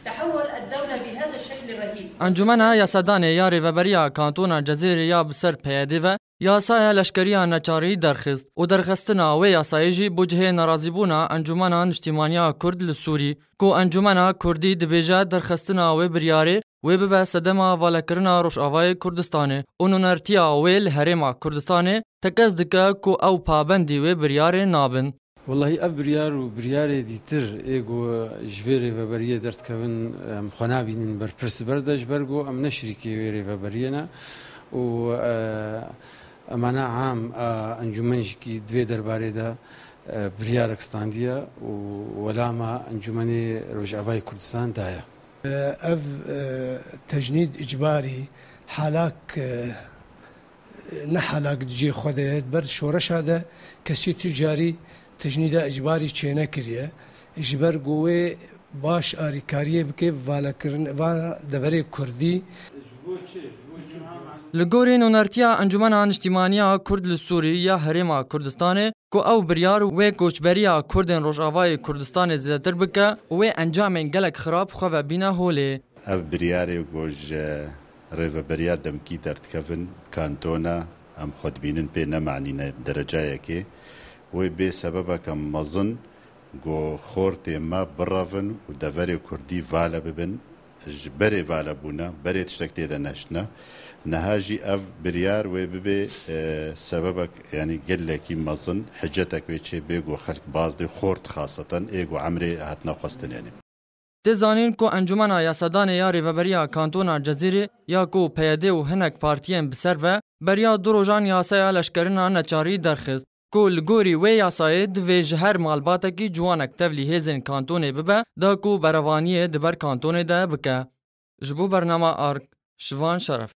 تحول الدولة بهذا الشكل الرهيب. انجمنا یاسادان یا ریوبریا کانتونا جزیره یا بسر پیاده و یاسای لشکریا نچاری درخست و درخستنا و یاسای جی بوجه ناراضیبونا انجمنا اجتماعیا کرد لسوری کو انجمنا کردی دبیجه درخستنا و بریاره و به صدما والکرنا روش آوای کردستانه اونونرتیا و الهرم کردستانه تکز دکه کو او پابندی و بریاره نابن. والله أبريار وبريار ديتر إيجو جبيري فبرية درت كون خنابين بربرس بردش برجو أم نشريكي ويري فبرينا و أمانة عام أنجمنش كي دوي درباري دا بريار كستانديا ولا ما أنجمني رجعي كردستان دايا. أف تجنيد إجباري حالاك نحلاك جي خديت برد شورش هذا كسي تجاري تجنيد إجباري چينه كريه إجبار قوي باش آريكاريه بكي والا دوري كردي لگورین اونرتیا انجمنا اجتماعیا کرد لسوری یا هرم کردستان کو او بریار و کوچبریا کردن روشاوای کردستان زیاتر بکه و انجام گلک خراب خو و بینا هوله او بریار گوج ریوبریا دمکی درتکفن کانتونا ام خود بینن به نمعنی درجه کی و به سبب کم مزن گو خورت ما برافن و دوری کردی والا ببن جبری والا بونا بری تشتکتی دنشنا نهاجی اف بریار و به سبب یعنی گلکی مزن حجتک و چه بگو خلق باز خورت خاصتا ایگو عمری هاتنا خواستن یعنی تزانین کو انجمنا یاسادان یا ریوبریا کانتونا جزیره یا کو پیاده و هنک پارتیم بسر و بریا دروجان یاسای لشکرنا نچاری درخست کو لگوری و یاسای دوی جهر مالباتا کی جوانک تفلی هزن کانتونه ببه دا کو بروانیه دبر کانتونه ده بکه. جبو برنامه آرک شوان شرف